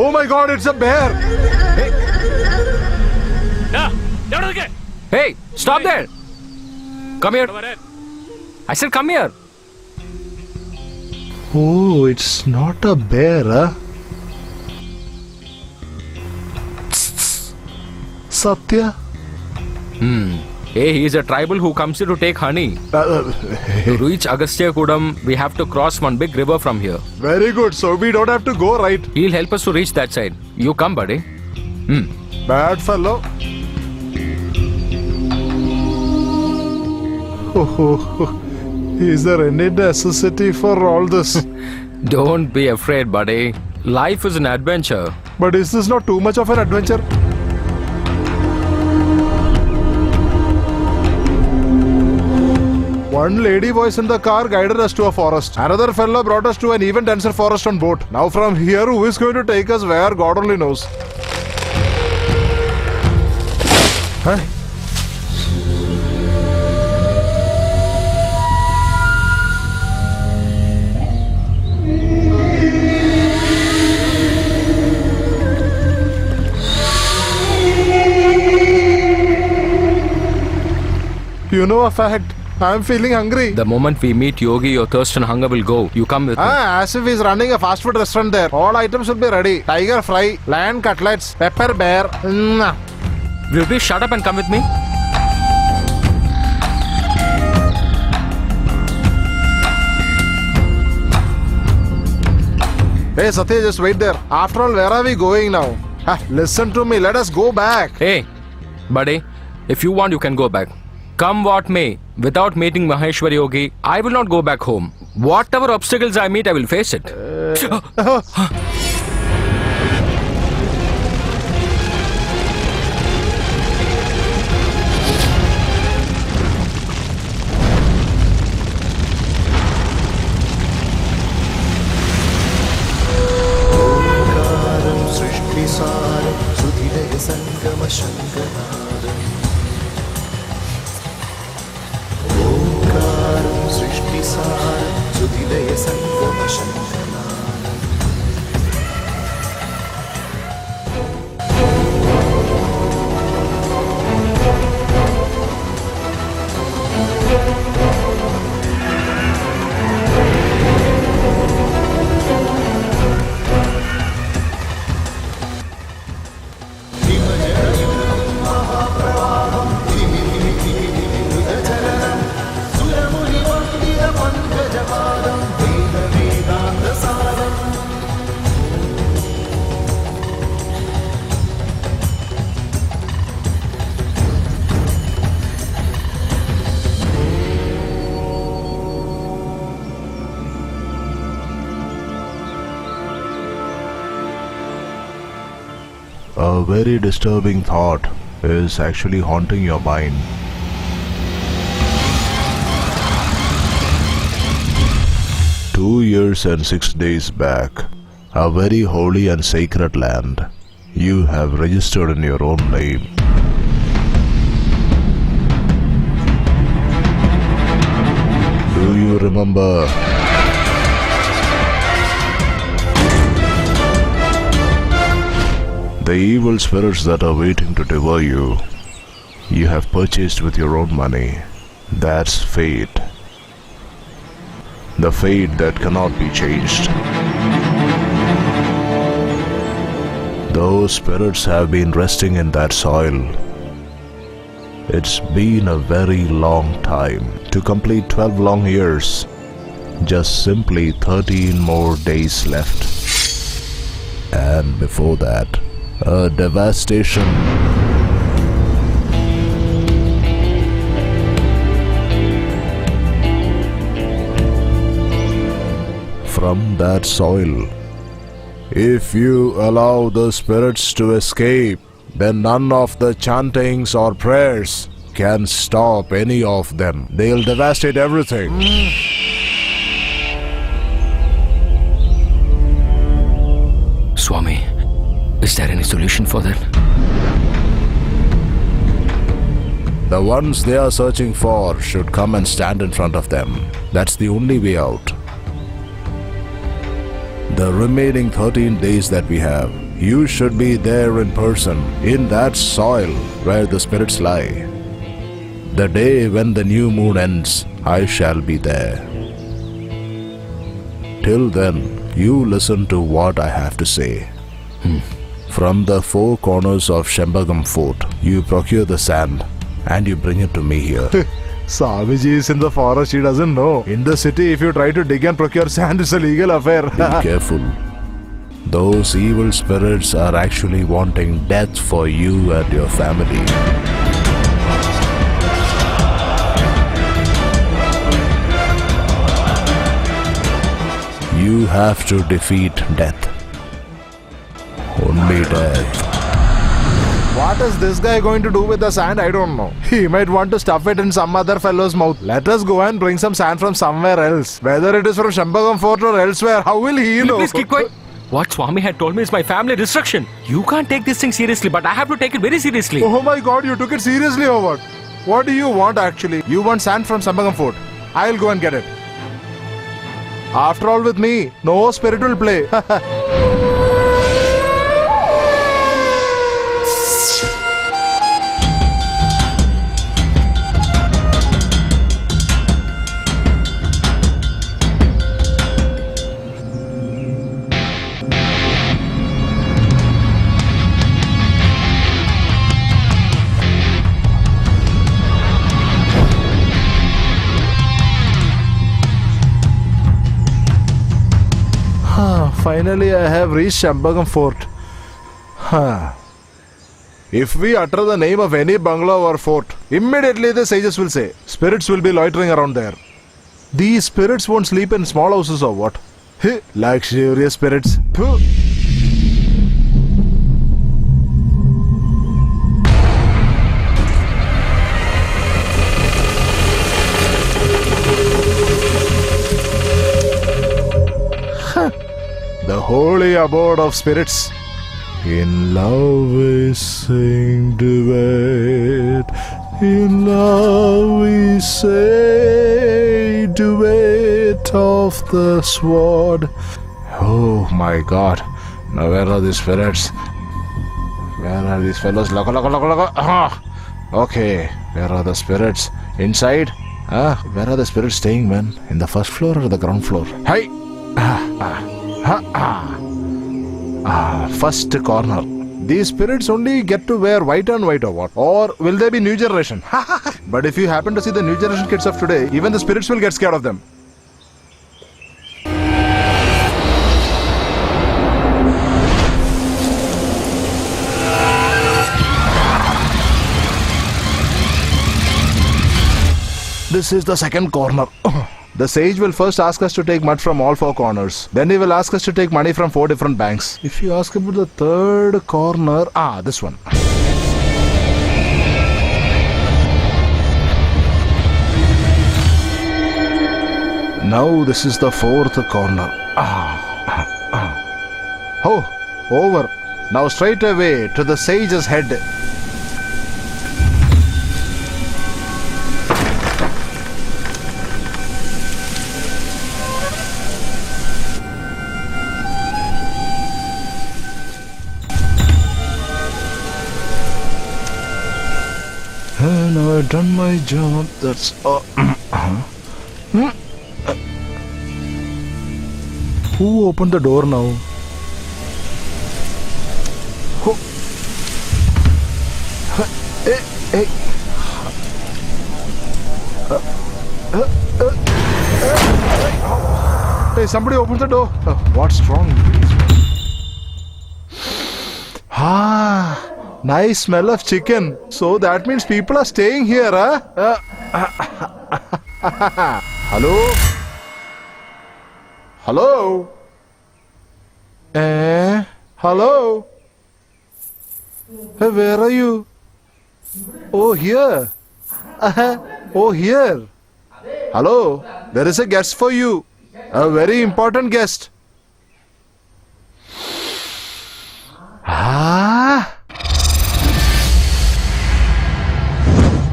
Oh my God, it's a bear! Hey, stop there! Come here. I said come here. Oh, it's not a bear, huh? Satya? Hey, he is a tribal who comes here to take honey. To reach Agastya Kudam, we have to cross one big river from here. Very good, so we don't have to go, right? He'll help us to reach that side. You come, buddy. Bad fellow. Oh, is there any necessity for all this? Don't be afraid, buddy. Life is an adventure. But is this not too much of an adventure? One lady voice in the car guided us to a forest. Another fellow brought us to an even denser forest on boat. Now from here, who is going to take us where God only knows? Huh? You know a fact, I'm feeling hungry. The moment we meet Yogi, your thirst and hunger will go. You come with me. As if he's running a fast food restaurant there. All items will be ready. Tiger fry, lamb cutlets, pepper bear. Will you please shut up and come with me? Hey Satya, just wait there. After all, where are we going now? Listen to me, let us go back. Hey, buddy, if you want, you can go back. Come what may, without meeting Maheshwar Yogi, I will not go back home. Whatever obstacles I meet, I will face it. A very disturbing thought is actually haunting your mind. Two years and 6 days back, a very holy and sacred land you have registered in your own name. Do you remember? The evil spirits that are waiting to devour you, you have purchased with your own money. That's fate. The fate that cannot be changed. Those spirits have been resting in that soil. It's been a very long time. To complete 12 long years, just simply 13 more days left. And before that, a devastation. From that soil. If you allow the spirits to escape, then none of the chantings or prayers can stop any of them. They'll devastate everything. Swami, is there any solution for that? The ones they are searching for should come and stand in front of them. That's the only way out. The remaining 13 days that we have, You should be there in person, in that soil where the spirits lie. The day when the new moon ends, I shall be there. Till then, you listen to what I have to say. From the four corners of Shambhagam Fort, you procure the sand and you bring it to me here. Swamiji is in the forest, he doesn't know. In the city, if you try to dig and procure sand, it's a legal affair. Be careful. Those evil spirits are actually wanting death for you and your family. You have to defeat death. Only death. What is this guy going to do with the sand? I don't know. He might want to stuff it in some other fellow's mouth. Let us go and bring some sand from somewhere else. Whether it is from Shambhagam Fort or elsewhere, how will he know? Please keep quiet. What Swami had told me is my family destruction. You can't take this thing seriously, but I have to take it very seriously. Oh my god, you took it seriously or what? What do you want actually? You want sand from Shambhagam Fort. I'll go and get it. After all, with me, no spirit will play. Finally, I have reached Shambhagam Fort. If we utter the name of any bungalow or fort, immediately the sages will say, spirits will be loitering around there. These spirits won't sleep in small houses or what? Luxurious spirits. The holy abode of spirits. In love we sing duet. In love we say duet of the sword. Oh my god. Now where are these spirits? Where are these fellows? Okay. Where are the spirits? Inside? Where are the spirits staying, man? In the first floor or the ground floor? Hey! First corner. These spirits only get to wear white on white or what? Or will they be new generation? But if you happen to see the new generation kids of today, even the spirits will get scared of them. This is the second corner. The sage will first ask us to take mud from all four corners. Then he will ask us to take money from 4 different banks. If you ask about the third corner, this one. Now this is the fourth corner. Oh, over. Now straight away to the sage's head. Now I've done my job. That's Who opened the door now? Hey, somebody opened the door. What's wrong? Nice smell of chicken. So that means people are staying here, huh? Hello? Hello? Hello? Hey, where are you? Oh, here. Oh, here. Hello? There is a guest for you. A very important guest.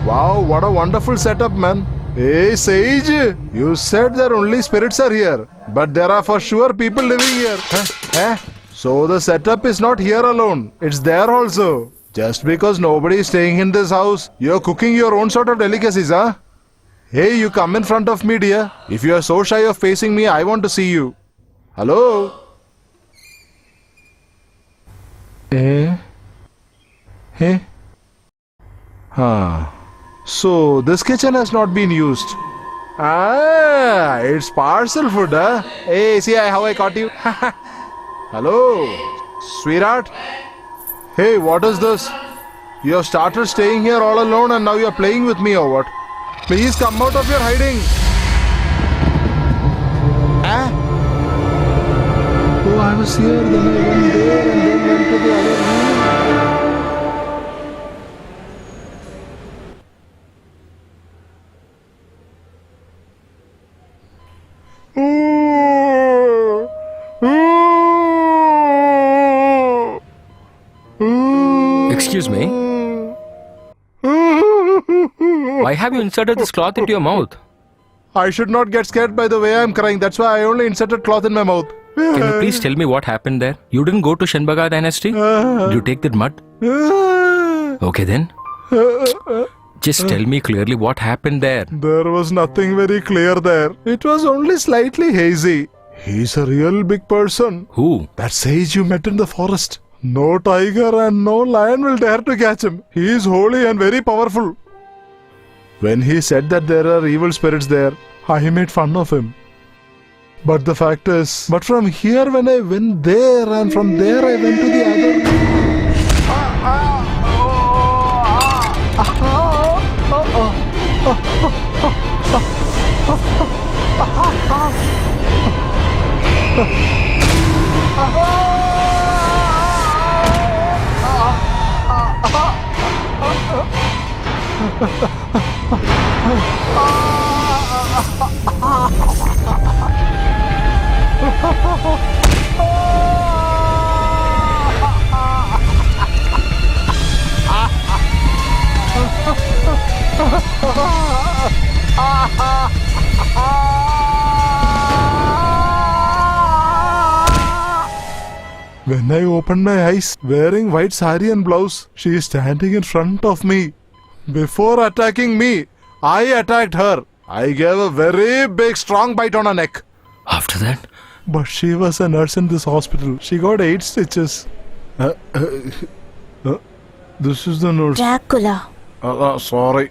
Wow, what a wonderful setup, man. Hey, Sage, you said that only spirits are here, but there are for sure people living here. So the setup is not here alone. It's there also. Just because nobody is staying in this house, you're cooking your own sort of delicacies, huh? Hey, you come in front of me, dear. If you are so shy of facing me, I want to see you. Hello? Eh? Hey? Huh. So, this kitchen has not been used. Ah, it's parcel food, huh? Hey, see how I caught you? Hello, sweetheart. Hey, what is this? You have started staying here all alone and now you are playing with me or what? Please come out of your hiding. Ah? Oh, I was here, then I went there and then went to the other room. Excuse me. Why have you inserted this cloth into your mouth? I should not get scared by the way I am crying. That's why I only inserted cloth in my mouth. Can you please tell me what happened there? You didn't go to Shenbaga dynasty? Did you take that mud? Okay then. Just tell me clearly what happened there. There was nothing very clear there. It was only slightly hazy. He's a real big person. Who? That sage you met in the forest. No tiger and no lion will dare to catch him. He is holy and very powerful. When he said that there are evil spirits there, I made fun of him. But the fact is, from here when I went there and from there I went to the other... When I opened my eyes, wearing white sari and blouse, she is standing in front of me. Before attacking me, I attacked her. I gave a very big strong bite on her neck. After that? But she was a nurse in this hospital. She got 8 stitches. This is the nurse. Dracula. Sorry.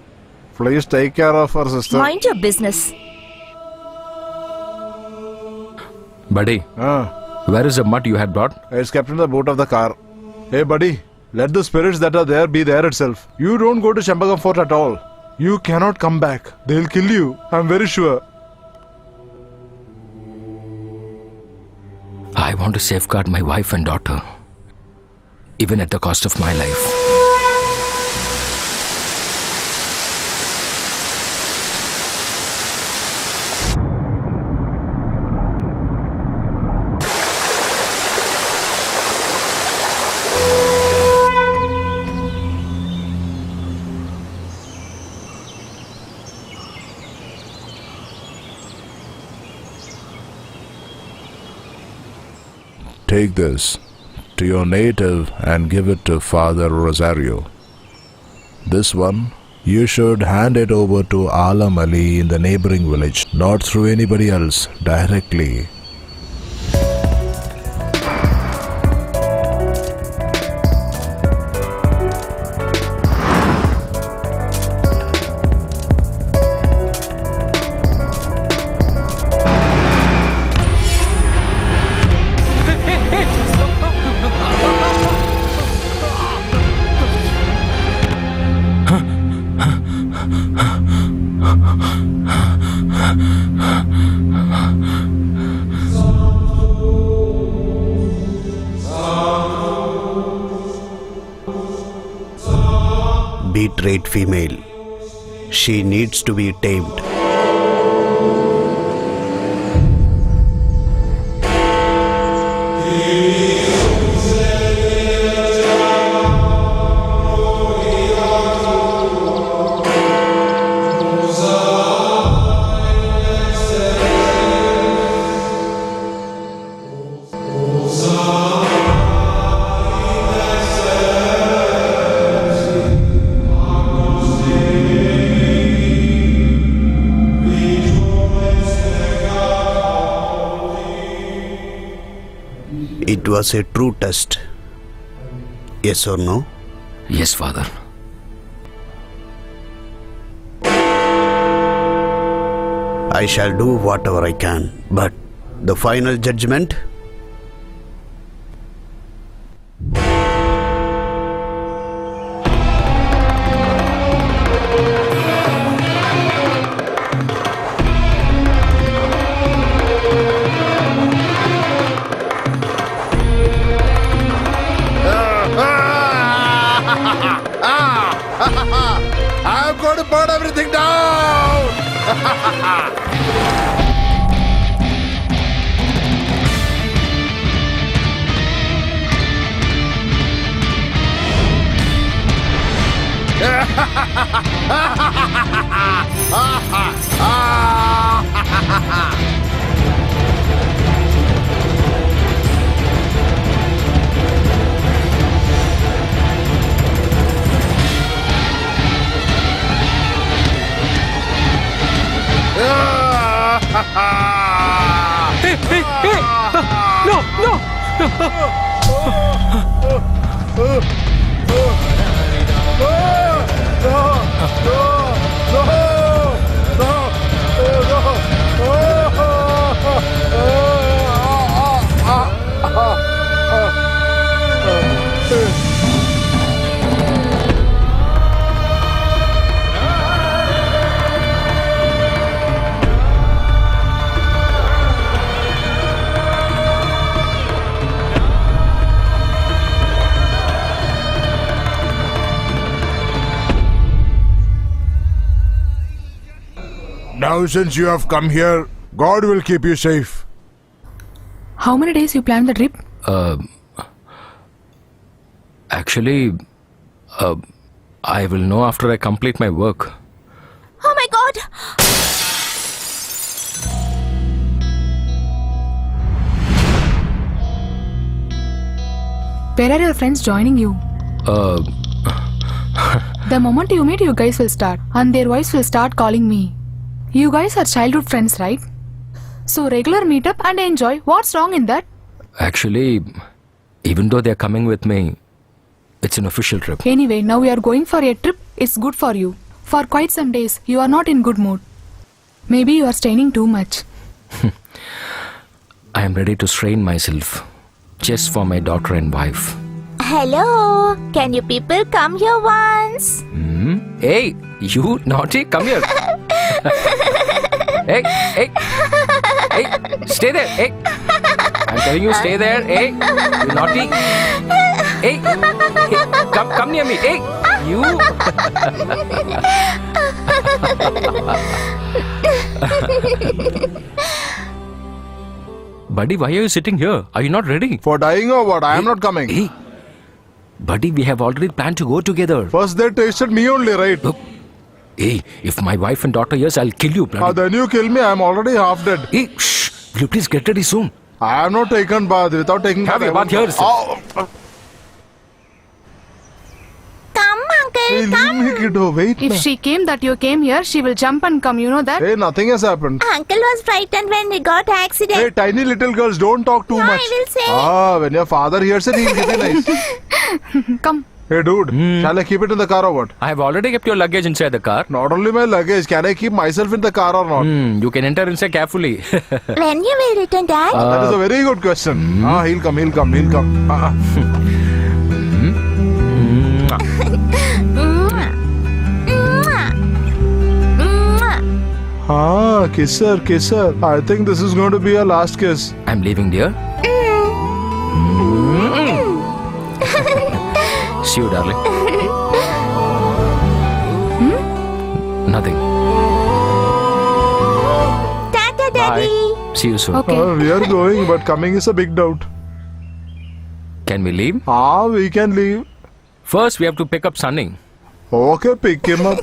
Please take care of her, sister. Mind your business. Buddy, where is the mud you had brought? It's kept in the boot of the car. Hey, buddy. Let the spirits that are there be there itself. You don't go to Shambhagam Fort at all. You cannot come back. They'll kill you. I'm very sure. I want to safeguard my wife and daughter, even at the cost of my life. Take this to your native and give it to Father Rosario. This one, you should hand it over to Alam Ali in the neighboring village, not through anybody else, directly. Betrayed female. She needs to be tamed. It was a true test. Yes or no? Yes, Father. I shall do whatever I can, but the final judgment? I'm going to burn everything down! Hey, hey, hey! No, no! Now since you have come here, God will keep you safe. How many days you plan the trip? Actually, I will know after I complete my work. Oh my god! Where are your friends joining you? The moment you meet, you guys will start, and their wives will start calling me. You guys are childhood friends, right? So regular meetup and enjoy. What's wrong in that? Actually, even though they're coming with me, it's an official trip. Anyway, now we are going for a trip. It's good for you. For quite some days, you are not in good mood. Maybe you are straining too much. I am ready to strain myself just for my daughter and wife. Hello, can you people come here once? Hey, you naughty, come here. Hey, hey, hey, stay there. Hey, I'm telling you, stay there. Hey, you naughty. Hey, hey, come near me. Hey, you. Buddy, why are you sitting here? Are you not ready? For dying or what? I am not coming. Hey, buddy, we have already planned to go together. First they tasted me only, right? Look, hey, if my wife and daughter hears, I'll kill you, bloody. Then you kill me, I am already half dead. Hey, shh! Will you please get ready soon? I have not taken bath. Without taking Have bath, your I bath won't- here, sir. Oh. Come, uncle, Hey, leave come. me, kiddo. Wait. If she came that you came here, she will jump and come. You know that? Hey, nothing has happened. Uncle was frightened when we got accident. Hey, tiny little girls, don't talk too No, much. I will say. When your father hears it, he'll get it nice. Come. Hey, dude, shall I keep it in the car or what? I have already kept your luggage inside the car. Not only my luggage, can I keep myself in the car or not? You can enter inside carefully. When you will return, Dad? That is a very good question. He'll come. Mwah. Mwah. Mwah. Kiss her. I think this is going to be our last kiss. I'm leaving, dear. See you, darling. Nothing. Tata, Daddy. Bye. See you soon. Okay. We are going, but coming is a big doubt. Can we leave? We can leave. First, we have to pick up Sunny. Okay, pick him up.